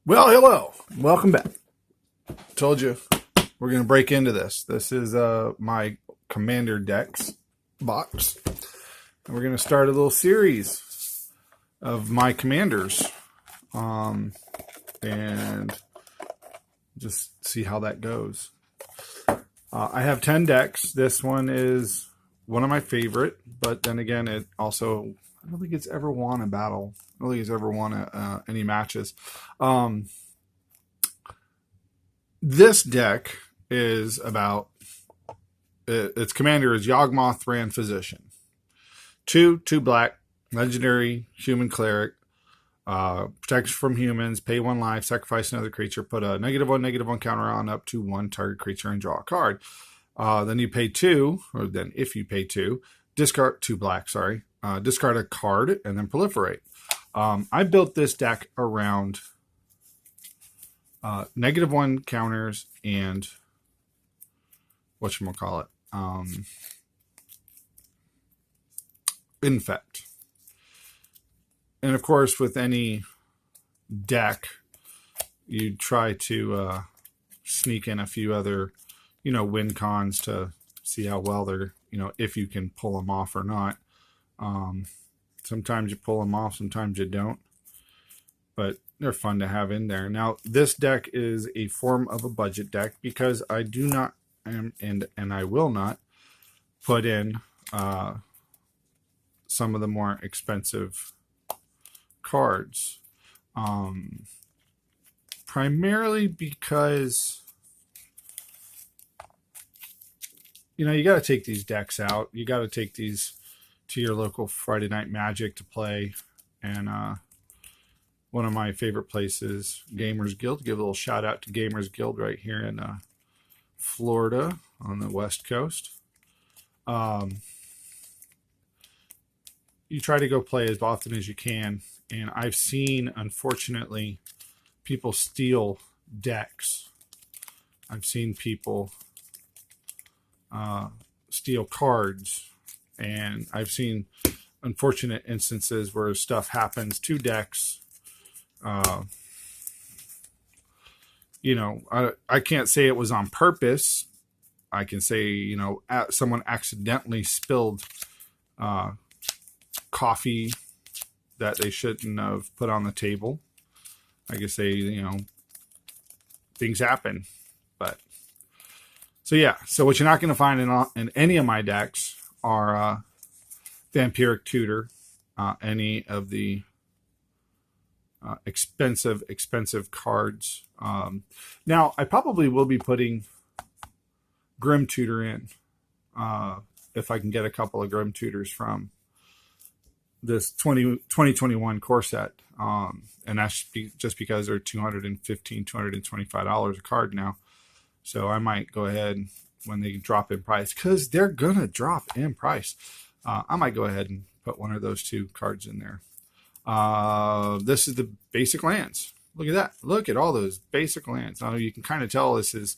Well, hello. Welcome back. Told you we're going to break into this. This is my Commander decks box. And we're going to start a little series of my commanders. And just see how that goes. I have 10 decks. This one is one of my favorite, but then again, it also, I don't think it's ever won a battle. I don't think it's ever won any matches. This deck is about, its commander is Yawgmoth, Thran Physician. 2 black, legendary human cleric, protection from humans, pay 1 life, sacrifice another creature, put a -1/-1 counter on up to 1 target creature and draw a card. Then you pay 2, or then if you pay 2, discard 2 black, sorry, discard a card and then proliferate. I built this deck around -1 counters and whatchamacallit, Infect. And of course, with any deck, you try to sneak in a few other, win cons to see how well they're, if you can pull them off or not. Sometimes you pull them off, sometimes you don't. But they're fun to have in there. Now, this deck is a form of a budget deck because I do not, and I will not, put in some of the more expensive cards. Primarily because, you got to take these decks out. You got to take these to your local Friday Night Magic to play. And one of my favorite places, Gamers Guild. Give a little shout out to Gamers Guild right here in Florida on the West Coast. You try to go play as often as you can. And I've seen, unfortunately, people steal decks. I've seen people steal cards. And I've seen unfortunate instances where stuff happens to decks. I can't say it was on purpose. I can say, someone accidentally spilled coffee that they shouldn't have put on the table. I could say, things happen. But so yeah, so what you're not going to find in any of my decks are Vampiric Tutor, any of the expensive cards. Now, I probably will be putting Grim Tutor in if I can get a couple of Grim Tutors from this 2021 core set. And that's just because they're $215, $225 a card now. So I might go ahead when they drop in price, because they're going to drop in price. I might go ahead and put one of those 2 cards in there. This is the basic lands. Look at that. Look at all those basic lands. Now you can kind of tell this is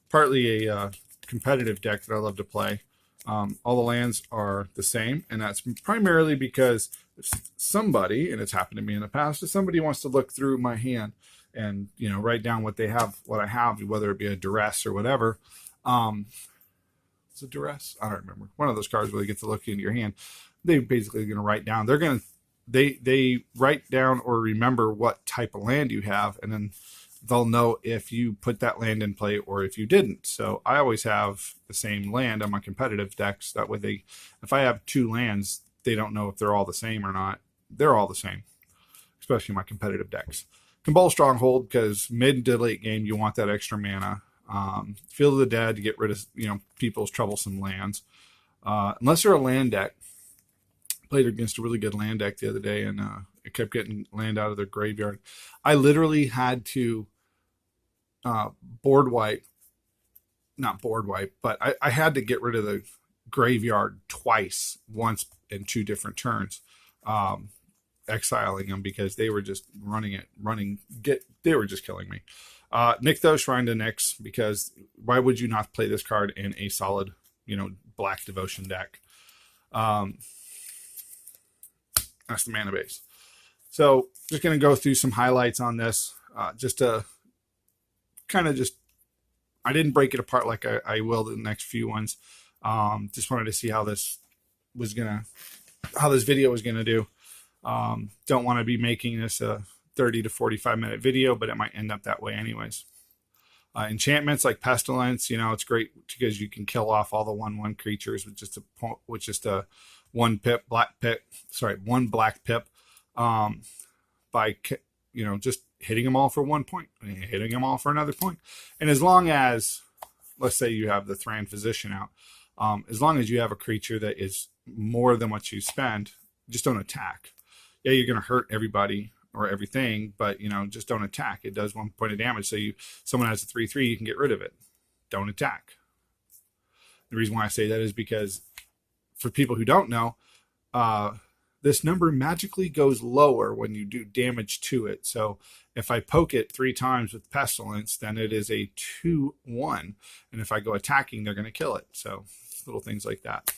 partly a competitive deck that I love to play. All the lands are the same, and that's primarily because if somebody, and it's happened to me in the past, if somebody wants to look through my hand and write down what they have, what I have, whether it be a duress or whatever. It's a duress. I don't remember. One of those cards where they get to look into your hand. They basically going to write down. They're going to they write down or remember what type of land you have, and then they'll know if you put that land in play or if you didn't. So I always have the same land on my competitive decks. That way if I have 2 lands, they don't know if they're all the same or not. They're all the same, especially my competitive decks. Cabal Stronghold, because mid to late game, you want that extra mana. Field of the Dead to get rid of people's troublesome lands. Unless they're a land deck. Played against a really good land deck the other day, and it kept getting land out of their graveyard. I literally had to board wipe, not board wipe, but I had to get rid of the graveyard twice, once in 2 different turns, exiling them because they were just they were just killing me. Nykthos, Shrine to Nyx, because why would you not play this card in a solid, black devotion deck? That's the mana base. So just going to go through some highlights on this. just to kind of I didn't break it apart like I will the next few ones. Just wanted to see how this video was gonna do. Don't want to be making this a 30 to 45 minute video, but it might end up that way anyways. Enchantments like Pestilence, it's great because you can kill off all the 1/1 creatures with just a one black pip, by just hitting them all for 1 point, and hitting them all for another point. And as long as, let's say you have the Thran Physician out, as long as you have a creature that is more than what you spend, just don't attack. Yeah, you're going to hurt everybody or everything, but just don't attack. It does 1 point of damage. So someone has a 3/3, you can get rid of it. Don't attack. The reason why I say that is because for people who don't know, this number magically goes lower when you do damage to it. So if I poke it 3 times with Pestilence, then it is a 2/1. And if I go attacking, they're going to kill it. So little things like that.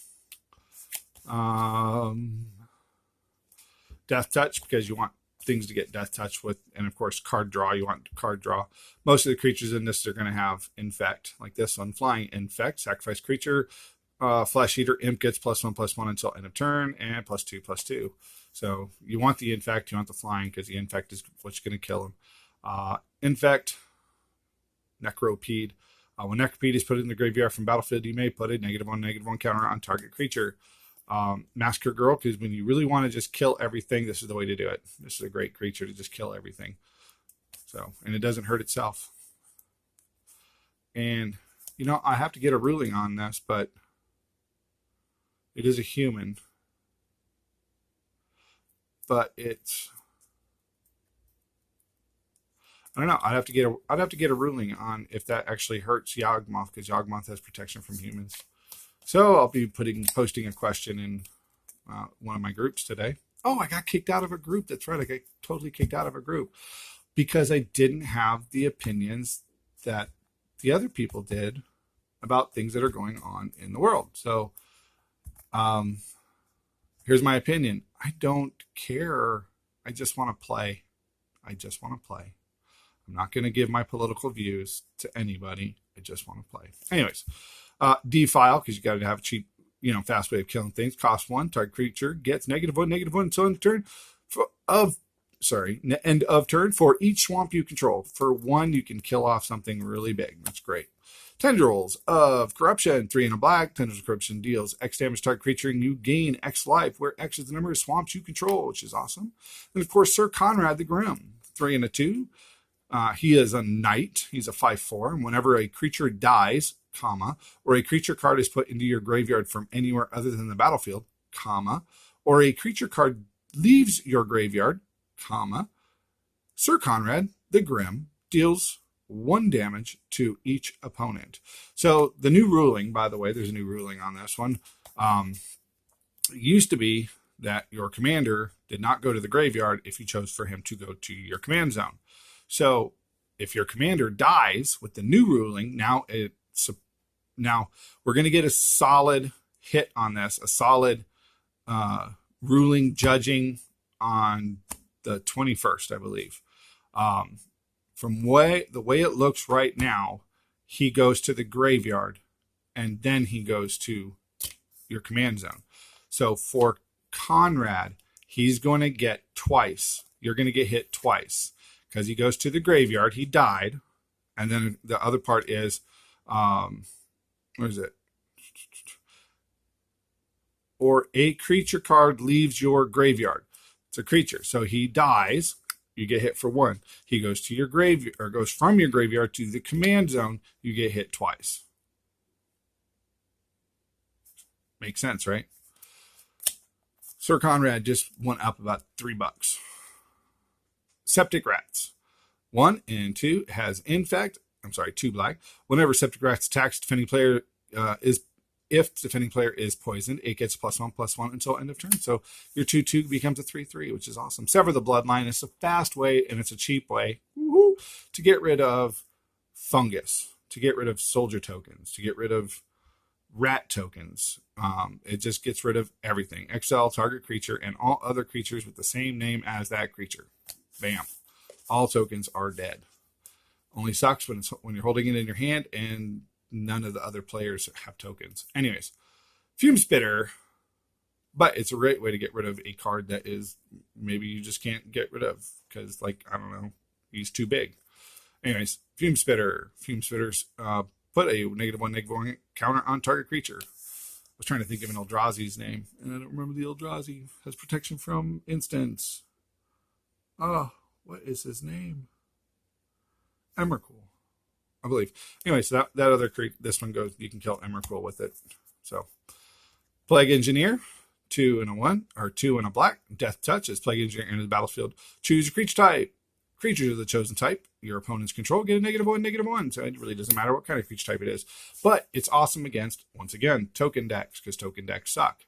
Death Touch, because you want things to get Death Touch with, and of course card draw, you want card draw. Most of the creatures in this are going to have Infect, like this one, Flying Infect, sacrifice creature, Flesh Eater, Imp gets +1/+1 until end of turn, and +2/+2. So you want the Infect, you want the Flying, because the Infect is what's going to kill him. Infect, Necropede. When Necropede is put in the graveyard from battlefield, you may put a -1/-1 counter on target creature. Massacre Girl, because when you really want to just kill everything, this is the way to do it. This is a great creature to just kill everything. So, and it doesn't hurt itself. And, I have to get a ruling on this, but it is a human. But it's, I don't know. I'd have to get a ruling on if that actually hurts Yawgmoth, because Yawgmoth has protection from humans. So I'll be posting a question in one of my groups today. Oh, I got kicked out of a group. That's right. I got totally kicked out of a group because I didn't have the opinions that the other people did about things that are going on in the world. So here's my opinion. I don't care. I just want to play. I'm not going to give my political views to anybody. I just want to play. Anyways. Defile, because you got to have a cheap, fast way of killing things. Cost 1. Target creature gets -1/-1 until end of turn for each swamp you control. For 1, you can kill off something really big. That's great. Tendrils of Corruption, 3 and a black. Tendrils of Corruption deals X damage to target creature, and you gain X life, where X is the number of swamps you control, which is awesome. And of course, Sir Conrad the Grim, 3 and a 2. He is a knight. He's a 5/4, and whenever a creature dies, or a creature card is put into your graveyard from anywhere other than the battlefield, or a creature card leaves your graveyard, Sir Conrad the Grim deals 1 damage to each opponent. So the new ruling, by the way, there's a new ruling on this one. It used to be that your commander did not go to the graveyard if you chose for him to go to your command zone. So if your commander dies with the new ruling, now we're going to get a solid hit on this, a solid ruling judging on the 21st, I believe. From the way it looks right now, he goes to the graveyard, and then he goes to your command zone. So for Conrad, he's going to get twice. You're going to get hit twice because he goes to the graveyard. He died, and then the other part is, what is it? Or a creature card leaves your graveyard. It's a creature, so he dies. You get hit for 1. He goes to your graveyard, or goes from your graveyard to the command zone. You get hit twice. Makes sense, right? Sir Conrad just went up about $3. Septic Rats. 1 and 2 has Infect. 2 black. Whenever Septic Rats attacks defending player if defending player is poisoned, it gets +1/+1 until end of turn. So your 2/2 becomes a 3/3, which is awesome. Sever the Bloodline. It's a fast way and it's a cheap way to get rid of fungus, to get rid of soldier tokens, to get rid of rat tokens. It just gets rid of everything. Exile target creature and all other creatures with the same name as that creature. Bam. all tokens are dead. Only sucks when you're holding it in your hand and none of the other players have tokens. Anyways, Fume Spitter, but it's a great way to get rid of a card that is maybe you just can't get rid of because, like, I don't know, he's too big. Anyways, Fume Spitter. Fume Spitters put a -1/-1 counter on target creature. I was trying to think of an Eldrazi's name, and I don't remember the Eldrazi. Has protection from instants. Oh, what is his name? Emrakul, I believe. Anyway, so that other this one goes, you can kill Emrakul with it. So, Plague Engineer, 2 and a 1, or 2 and a black. Death Touch. As Plague Engineer enters the battlefield, choose your creature type. Creatures of the chosen type, your opponent's control, get a -1/-1. So it really doesn't matter what kind of creature type it is. But it's awesome against, once again, token decks, because token decks suck.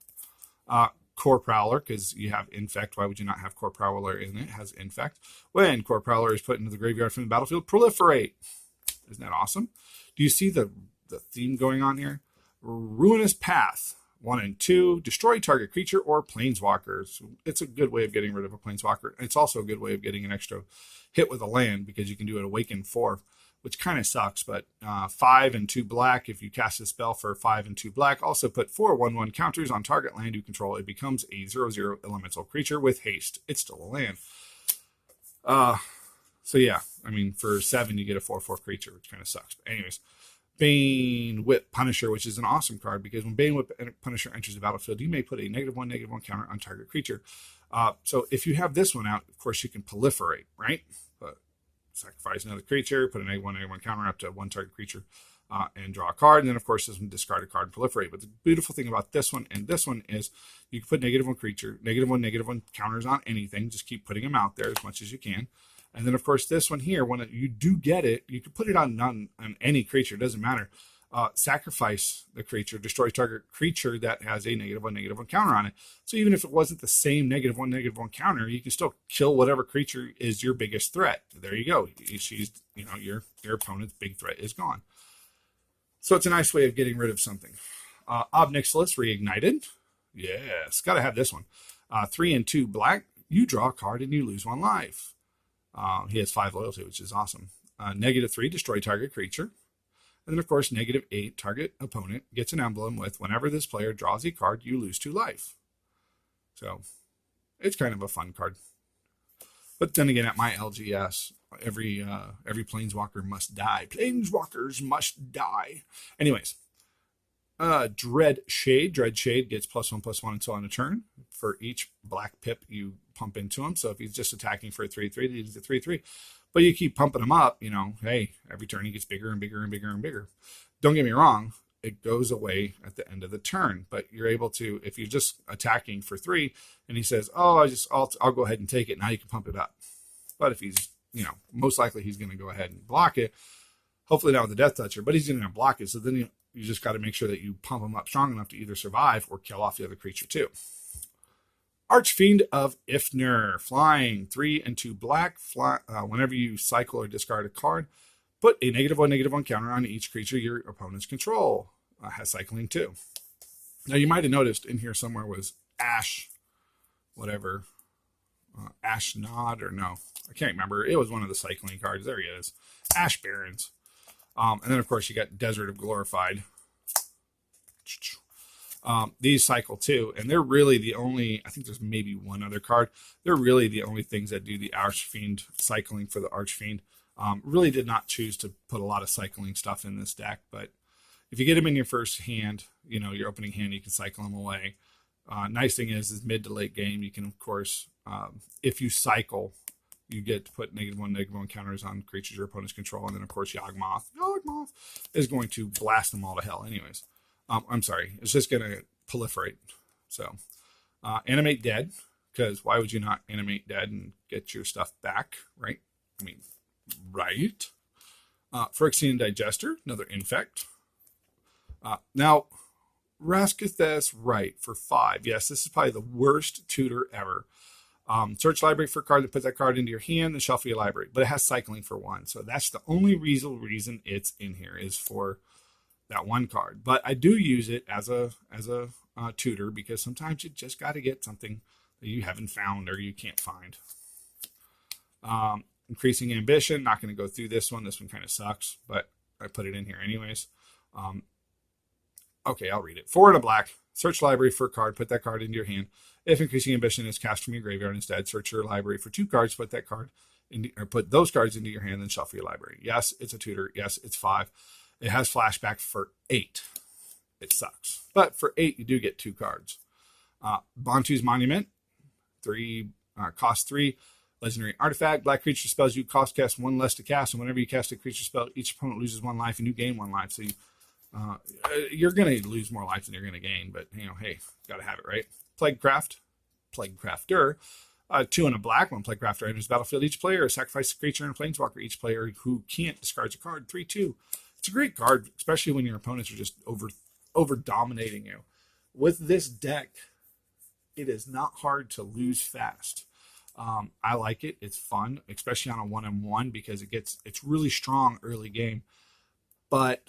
Core Prowler, because you have Infect. Why would you not have Core Prowler in it? It has Infect. When Core Prowler is put into the graveyard from the battlefield, proliferate. Isn't that awesome? Do you see the theme going on here? Ruinous Path. 1 and 2, destroy target creature or planeswalkers. It's a good way of getting rid of a planeswalker. It's also a good way of getting an extra hit with a land because you can do an Awaken 4, which kind of sucks. But 5 and 2 black, if you cast a spell for 5 and 2 black, also put 4 1/1 counters on target land you control. It becomes a 0/0 elemental creature with haste. It's still a land. So yeah, I mean, for 7 you get a 4/4 creature, which kind of sucks. But anyways, Bane Whip Punisher, which is an awesome card because when Bane Whip Punisher enters the battlefield, you may put a -1/-1 counter on target creature. So if you have this one out, of course you can proliferate, right? But sacrifice another creature, put a -1/-1 counter up to one target creature, and draw a card. And then, of course, this one, discard a card and proliferate. But the beautiful thing about this one and this one is you can put -1 creature, -1/-1 counters on anything. Just keep putting them out there as much as you can. And then, of course, this one here, when you do get it, you can put it on any creature. It doesn't matter. Sacrifice the creature, destroy target creature that has a -1/-1 counter on it. So even if it wasn't the same -1/-1 counter, you can still kill whatever creature is your biggest threat. There you go. She's, your opponent's big threat is gone. So it's a nice way of getting rid of something. Ob Nixilis Reignited. Yes, got to have this one. 3 and 2 black. You draw a card and you lose 1 life. He has 5 loyalty, which is awesome. -3, destroy target creature. And then, of course, -8, target opponent gets an emblem with whenever this player draws a card, you lose 2 life. So it's kind of a fun card. But then again, at my LGS, every planeswalker must die. Planeswalkers must die. Anyways, Dread Shade. Dread Shade gets +1/+1 until on a turn. For each black pip you pump into him. So if he's just attacking for a 3/3, he's a 3/3. But you keep pumping him up, hey, every turn he gets bigger and bigger and bigger and bigger. Don't get me wrong, it goes away at the end of the turn. But you're able to, if you're just attacking for 3 and he says, oh, I'll go ahead and take it, now you can pump it up. But if he's, most likely he's going to go ahead and block it. Hopefully not with the Death Toucher, but he's going to block it. So then you just got to make sure that you pump him up strong enough to either survive or kill off the other creature too. Archfiend of Ifnir, flying 3 and 2 black. Whenever you cycle or discard a card, put a -1/-1 counter on each creature your opponent's control. Has cycling too. Now you might have noticed in here somewhere was Ash, whatever, Ash Nod or no, I can't remember. It was one of the cycling cards. There he is, Ash Barons. And then of course you got Desert of Glorified. These cycle too, and they're really the only, I think there's maybe one other card. They're really the only things that do the Archfiend cycling for the Archfiend. Really did not choose to put a lot of cycling stuff in this deck, but if you get them in your first hand, your opening hand, you can cycle them away. Nice thing is mid to late game, you can, of course, if you cycle, you get to put -1/-1 counters on creatures your opponents control, and then, of course, Yawgmoth is going to blast them all to hell anyways. I'm sorry, it's just going to proliferate. So, animate Dead, because why would you not animate Dead and get your stuff back, right? I mean, right? Phyrexian Digester, another Infect. Now, Rasketh's Right for 5. Yes, this is probably the worst tutor ever. Search library for a card that puts that card into your hand, then shuffle your library. But it has cycling for 1. So that's the only reason it's in here is for that 1 card. But I do use it as a tutor because sometimes you just got to get something that you haven't found or you can't find. Increasing Ambition, not going to go through this one. This one kind of sucks, but I put it in here anyways. Okay, I'll read it. 4 and a black. Search library for a card. Put that card into your hand. If Increasing Ambition is cast from your graveyard instead, search your library for 2 cards. Put that card or put those cards into your hand and shuffle your library. Yes, it's a tutor. Yes, it's 5. It has flashback for 8. It sucks, but for 8 you do get 2 cards. Bantu's Monument, 3 cost 3. Legendary artifact. Black creature spells you cast 1 less to cast, and whenever you cast a creature spell, each opponent loses 1 life and you gain 1 life. So you're going to lose more life than you're going to gain, but hey, got to have it, right? Plaguecrafter, 2 and a black. When Plaguecrafter enters the battlefield, each player sacrifices a creature and a planeswalker. Each player who can't discards a card. 3/2. It's a great card, especially when your opponents are just over dominating you. With this deck, it is not hard to lose fast. I like it. It's fun, especially on a 1-on-1 because it's really strong early game. But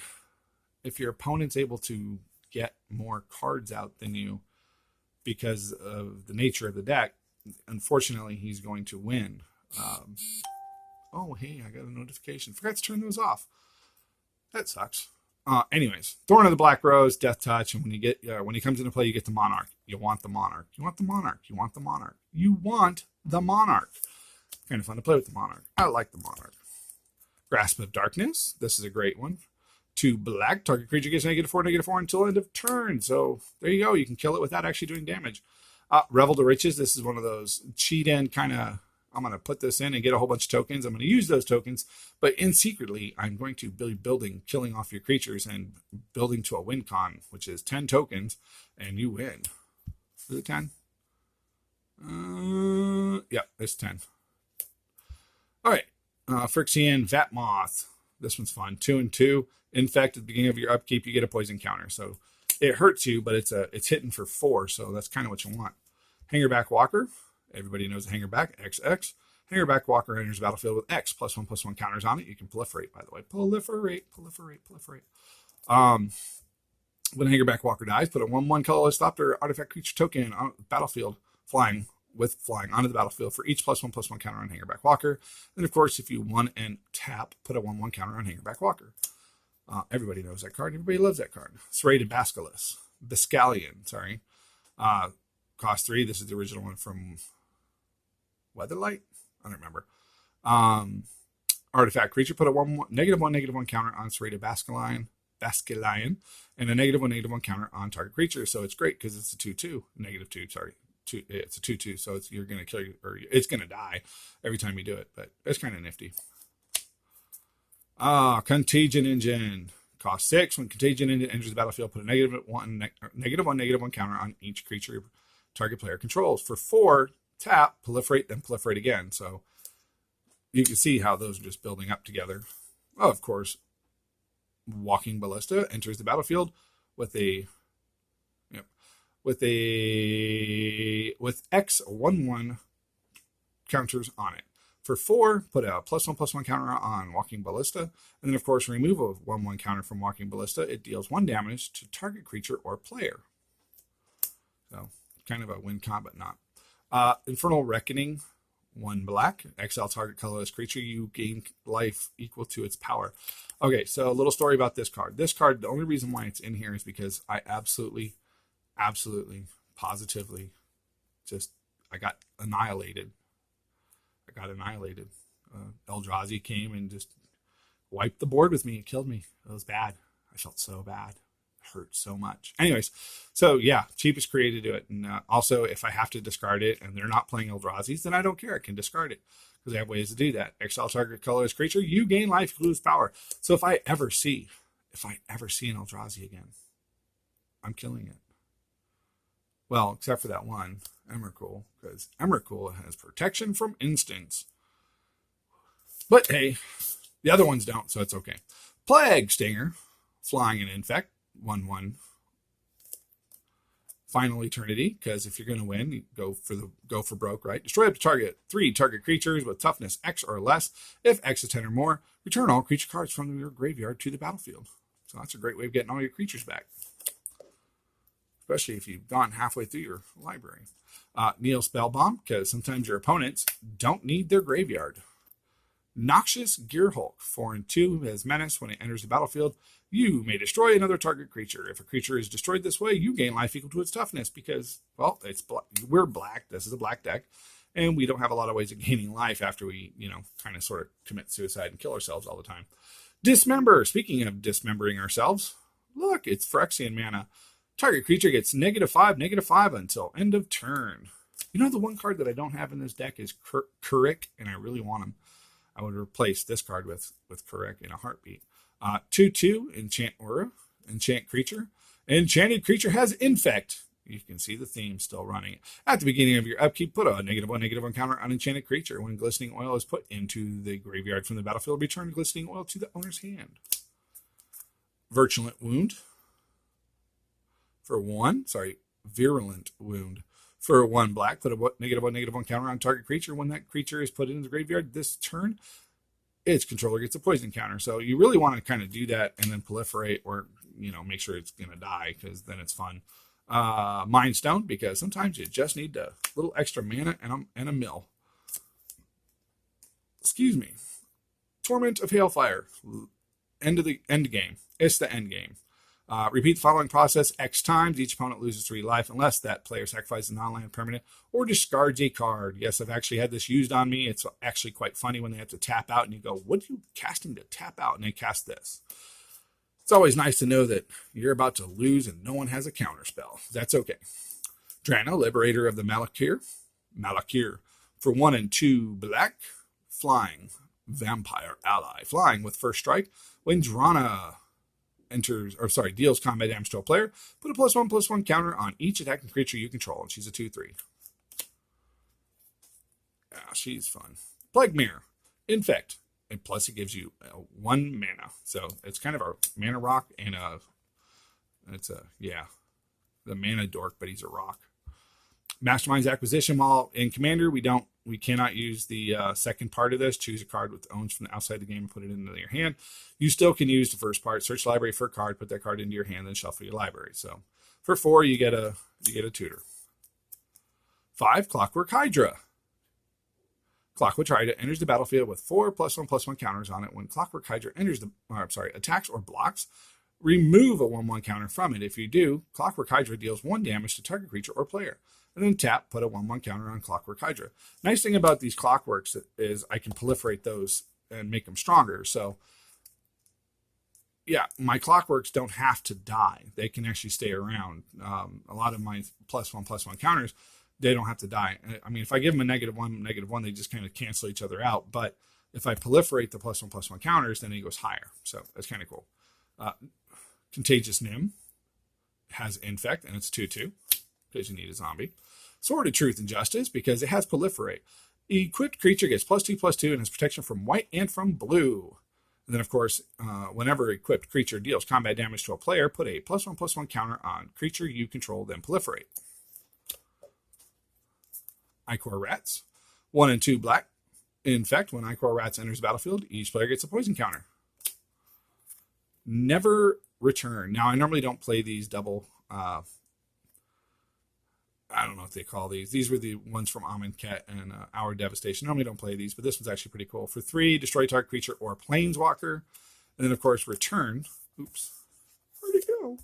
if your opponent's able to get more cards out than you because of the nature of the deck, unfortunately, he's going to win. Oh, hey, I got a notification. Forgot to turn those off. That sucks. Anyways, Thorn of the Black Rose, Death Touch, and when he comes into play, you get the Monarch. You want the Monarch. You want the Monarch. You want the Monarch. You want the Monarch. Kind of fun to play with the Monarch. I like the Monarch. Grasp of Darkness. This is a great one. 2 black. Target creature gets -4/-4 until end of turn. So there you go. You can kill it without actually doing damage. Revel to Riches. This is one of those cheat in kind of. I'm going to put this in and get a whole bunch of tokens. I'm going to use those tokens, but in secretly, I'm going to be building, killing off your creatures and building to a win con, which is 10 tokens, and you win. Is it 10? Yeah, it's 10. All right. Phyrexian Yawgmoth. This one's fun. 2 and 2. Infect at the beginning of your upkeep, you get a poison counter. So it hurts you, but it's hitting for 4, so that's kind of what you want. Hangerback Walker. Everybody knows the Hangerback, XX. Hangerback Walker enters the battlefield with X, +1/+1 counters on it. You can proliferate, by the way. Proliferate. When Hangerback Walker dies, put a 1/1 colorless adopter artifact creature token on the battlefield, flying onto the battlefield for each +1/+1 counter on Hangerback Walker. And of course, if you 1 and tap, put a 1/1 counter on Hangerback Walker. Everybody knows that card. Everybody loves that card. Serrated Bascallion, sorry. Cost 3. This is the original one from Weatherlight? I don't remember. Artifact creature, put a -1/-1 counter on Serrated Bascallion, and a -1/-1 counter on target creature. So it's great because it's a 2/2, -2, sorry. It's a 2/2, so you're going to kill you, or it's going to die every time you do it, but it's kind of nifty. Contagion Engine. Cost 6. When Contagion Engine enters the battlefield, put a -1/-1 counter on each creature target player controls. For 4, tap, proliferate, then proliferate again. So you can see how those are just building up together. Oh, of course, Walking Ballista enters the battlefield with X 1/1 counters on it. For 4, put a +1/+1 counter on Walking Ballista, and then of course remove a 1/1 counter from Walking Ballista. It deals 1 damage to target creature or player. So kind of a win con, but not. Infernal Reckoning, 1 black. Exile target colorless creature. You gain life equal to its power. Okay, so a little story about this card. This card, the only reason why it's in here is because I absolutely, positively, I got annihilated. Eldrazi came and just wiped the board with me and killed me. It was bad. I felt so bad. Hurt so much. Anyways, so yeah, cheapest created to do it. And also, if I have to discard it and they're not playing Eldrazi's, then I don't care. I can discard it because they have ways to do that. Exile target colorless creature, you gain life, you lose power. So if I ever see an Eldrazi again, I'm killing it. Well, except for that one, Emrakul, because Emrakul has protection from instants. But hey, the other ones don't, so it's okay. Plague Stinger, flying and Infect. 1/1 Final Eternity, because if you're going to win, you go for broke, right? Destroy up to target 3 target creatures with toughness X or less. If X is 10 or more, return all creature cards from your graveyard to the battlefield. So that's a great way of getting all your creatures back, especially if you've gone halfway through your library. Neil Spellbomb, because sometimes your opponents don't need their graveyard. Noxious Gearhulk, 4 and 2, has menace. When it enters the battlefield, you may destroy another target creature. If a creature is destroyed this way, you gain life equal to its toughness because, well, we're black. This is a black deck, and we don't have a lot of ways of gaining life after we, kind of sort of commit suicide and kill ourselves all the time. Dismember. Speaking of dismembering ourselves, look, it's Phyrexian mana. Target creature gets -5/-5 until end of turn. The one card that I don't have in this deck is Kurik, and I really want him. I would replace this card with Kurik in a heartbeat. 2/2, Enchant Aura, Enchant Creature. Enchanted creature has Infect. You can see the theme still running. At the beginning of your upkeep, put a -1/-1 counter on Enchanted Creature. When Glistening Oil is put into the graveyard from the battlefield, return Glistening Oil to the owner's hand. Virulent Wound. Virulent Wound. For 1 black, put a -1/-1 counter on target creature. When that creature is put into the graveyard this turn, its controller gets a poison counter. So you really want to kind of do that and then proliferate or, make sure it's going to die because then it's fun. Mind Stone, because sometimes you just need a little extra mana and a mill. Excuse me. Torment of Hailfire. End game. It's the end game. Repeat the following process X times. Each opponent loses 3 life unless that player sacrifices a non-land permanent or discards a card. Yes, I've actually had this used on me. It's actually quite funny when they have to tap out and you go, what are you casting to tap out? And they cast this. It's always nice to know that you're about to lose and no one has a counter spell. That's okay. Drana, Liberator of the Malakir. For 1 and 2 black, flying, vampire ally. Flying with first strike. When Drana deals combat damage to a player, put a +1/+1 counter on each attacking creature you control, and she's a 2/3. Yeah, she's fun. Plague Mirror. Infect. And plus it gives you 1 mana. So it's kind of a mana rock and the mana dork, but he's a rock. Mastermind's Acquisition. While in Commander, we cannot use the second part of this. Choose a card with owns from the outside the game and put it into your hand. You still can use the first part. Search the library for a card, put that card into your hand, then shuffle your library. So for 4, you get a tutor. 5, Clockwork Hydra. Clockwork Hydra enters the battlefield with 4 +1/+1 counters on it. When Clockwork Hydra attacks or blocks, remove a 1/1 counter from it. If you do, Clockwork Hydra deals 1 damage to target creature or player. And then tap, put a 1/1 counter on Clockwork Hydra. Nice thing about these Clockworks is I can proliferate those and make them stronger. So, yeah, my Clockworks don't have to die. They can actually stay around. A lot of my +1/+1 counters, they don't have to die. I mean, if I give them a -1/-1, they just kind of cancel each other out. But if I proliferate the +1/+1 counters, then it goes higher. So that's kind of cool. Contagious Nim has Infect, and it's 2/2. Because you need a zombie. Sword of Truth and Justice, because it has Proliferate. Equipped creature gets +2/+2 and has protection from white and from blue. And then, of course, whenever equipped creature deals combat damage to a player, put a +1/+1 counter on creature you control, then Proliferate. Ichor Rats. 1 and 2 black. Infect. When Ichor Rats enters the battlefield, each player gets a poison counter. Never Return. Now, I normally don't play these double... I don't know what they call these. These were the ones from Amonkhet and Our Devastation. Normally don't play these, but this one's actually pretty cool. For 3, destroy target creature or planeswalker. And then, of course, Return. Oops. Where'd it go?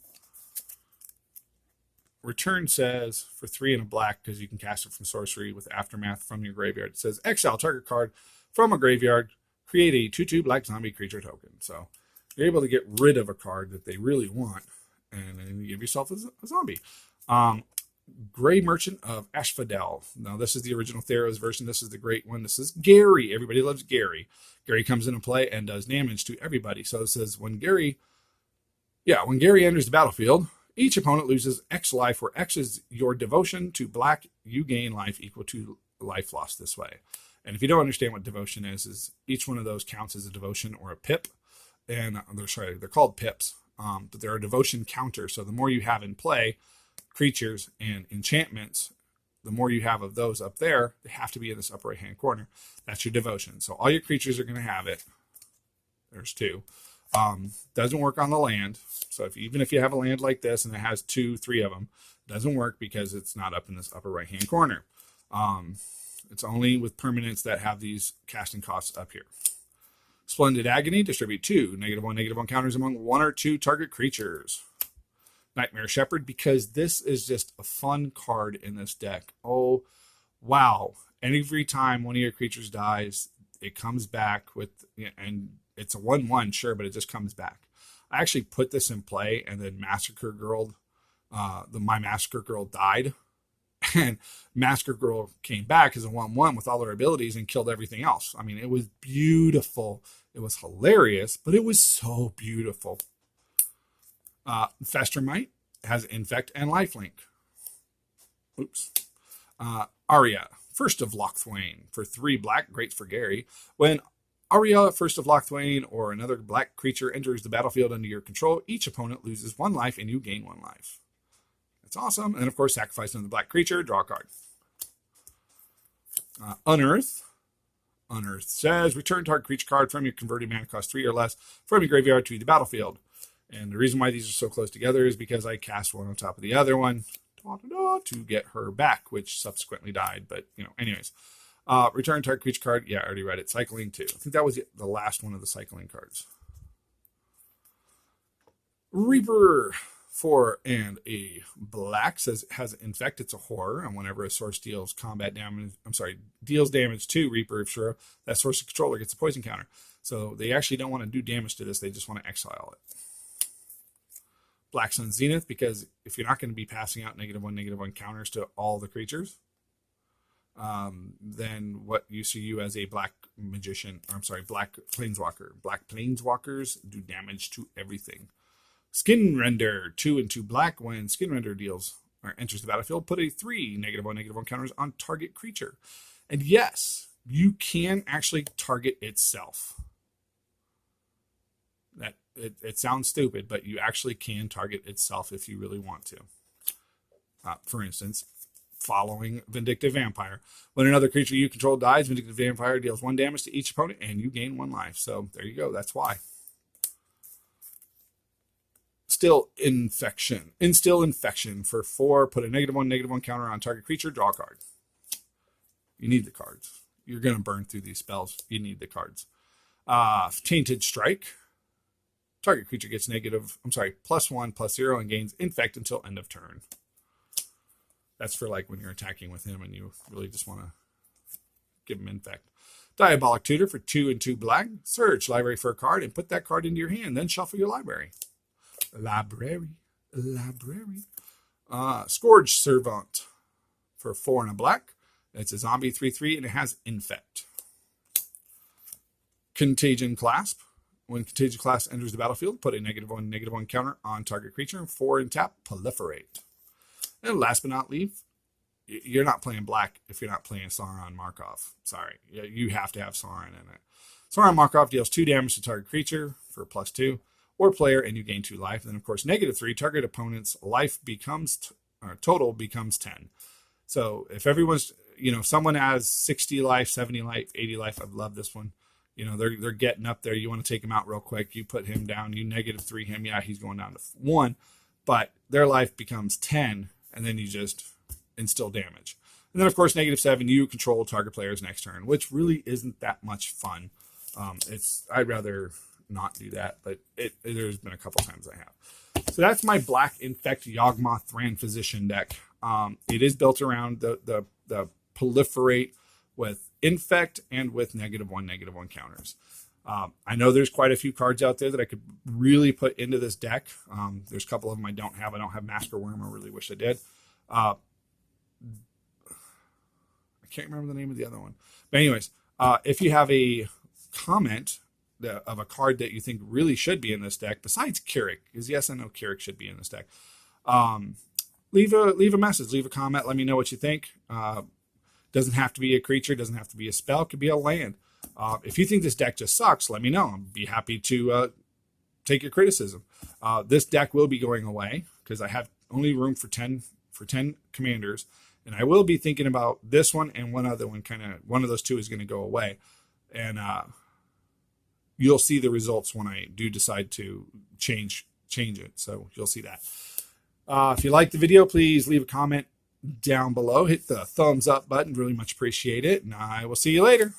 Return says, for 3 and a black, because you can cast it from sorcery with Aftermath from your graveyard. It says, exile target card from a graveyard. Create a 2/2 black zombie creature token. So you're able to get rid of a card that they really want. And then you give yourself a zombie. Gray Merchant of Asphodel. Now, this is the original Theros version. This is the great one. This is Gary. Everybody loves Gary. Gary comes into play and does damage to everybody. So it says when Gary enters the battlefield, each opponent loses X life, where X is your devotion to black. You gain life equal to life lost this way. And if you don't understand what devotion is each one of those counts as a devotion or a pip. And they're called pips. But they're a devotion counter. So the more you have in play, creatures and enchantments, the more you have of those up there, they have to be in this upper right hand corner. That's your devotion. So all your creatures are going to have it. There's 2. Doesn't work on the land. So even if you have a land like this and it has 2, 3 of them, it doesn't work because it's not up in this upper right hand corner. It's only with permanents that have these casting costs up here. Splendid Agony, distribute 2 -1/-1 counters among 1 or 2 target creatures. Nightmare Shepherd, because this is just a fun card in this deck. Oh, wow. And every time one of your creatures dies, it comes back with, and it's a 1/1, sure, but it just comes back. I actually put this in play, and then Massacre Girl, my Massacre Girl died, and Massacre Girl came back as a 1/1 with all her abilities and killed everything else. I mean, it was beautiful. It was hilarious, but it was so beautiful. Festermite has Infect and Lifelink. Oops. Aria, First of Lochthwain, for 3 black, great for Gary. When Aria, First of Lochthwain, or another black creature enters the battlefield under your control, each opponent loses 1 life and you gain 1 life. That's awesome. And of course, sacrifice another black creature, draw a card. Unearth. Unearth says, return target creature card from your converted mana cost 3 or less from your graveyard to the battlefield. And the reason why these are so close together is because I cast one on top of the other one to get her back, which subsequently died. But, anyways. Return target creature card. Yeah, I already read it. Cycling 2. I think that was the last one of the cycling cards. Reaper, 4 and a black, says has Infect. It's a horror, and whenever a source deals deals damage to Reaper, if sure, that source controller gets a poison counter. So they actually don't want to do damage to this. They just want to exile it. Black Sun Zenith, because if you're not going to be passing out -1/-1 counters to all the creatures, then what you see you as a black magician, black planeswalker. Black planeswalkers do damage to everything. Skin Render, 2 and 2 black. When Skin Render enters the battlefield, put a 3 -1/-1 counters on target creature. And yes, you can actually target itself. It sounds stupid, but you actually can target itself if you really want to. For instance, following Vindictive Vampire. When another creature you control dies, Vindictive Vampire deals 1 damage to each opponent, and you gain 1 life. So there you go. That's why. Instill Infection for 4. Put a -1/-1 counter on target creature. Draw a card. You need the cards. You're going to burn through these spells. You need the cards. Tainted Strike. Target creature gets +1/+0 and gains Infect until end of turn. That's for like when you're attacking with him and you really just want to give him Infect. Diabolic Tutor for 2 and 2 black. Search library for a card and put that card into your hand. Then shuffle your library. Scourge Servant for 4 and a black. It's a zombie 3/3 and it has Infect. Contagion Clasp. When Contagion Clasp enters the battlefield, put a -1/-1 counter on target creature. 4 and tap, proliferate. And last but not least, you're not playing black if you're not playing Sauron Markov. Sorry, you have to have Sauron in it. Sauron Markov deals 2 damage to target creature for +2 or player, and you gain 2 life. Then, of course, -3, target opponent's life total becomes 10. So if everyone's, someone has 60 life, 70 life, 80 life, I love this one. They're getting up there. You want to take him out real quick. You put him down. You -3 him. Yeah, he's going down to 1. But their life becomes 10, and then you just instill damage. And then, of course, -7, you control target players next turn, which really isn't that much fun. I'd rather not do that, but there's been a couple times I have. So that's my Black Infect Yawgmoth Thran Physician deck. It is built around the proliferate with Infect and with -1/-1 counters. I know there's quite a few cards out there that I could really put into this deck. There's a couple of them I don't have. I don't have Masker Worm. I really wish I did. I can't remember the name of the other one. But anyways, if you have a comment of a card that you think really should be in this deck, besides Keurig, because yes, I know Keurig should be in this deck, leave a message, leave a comment, let me know what you think. Doesn't have to be a creature, doesn't have to be a spell, it could be a land. If you think this deck just sucks, let me know. I'd be happy to take your criticism. This deck will be going away because I have only room for 10 commanders, and I will be thinking about this one and one other one. One of those two is going to go away, and you'll see the results when I do decide to change it. So you'll see that. If you like the video, please leave a comment down below. Hit the thumbs up button. Really much appreciate it, and I will see you later.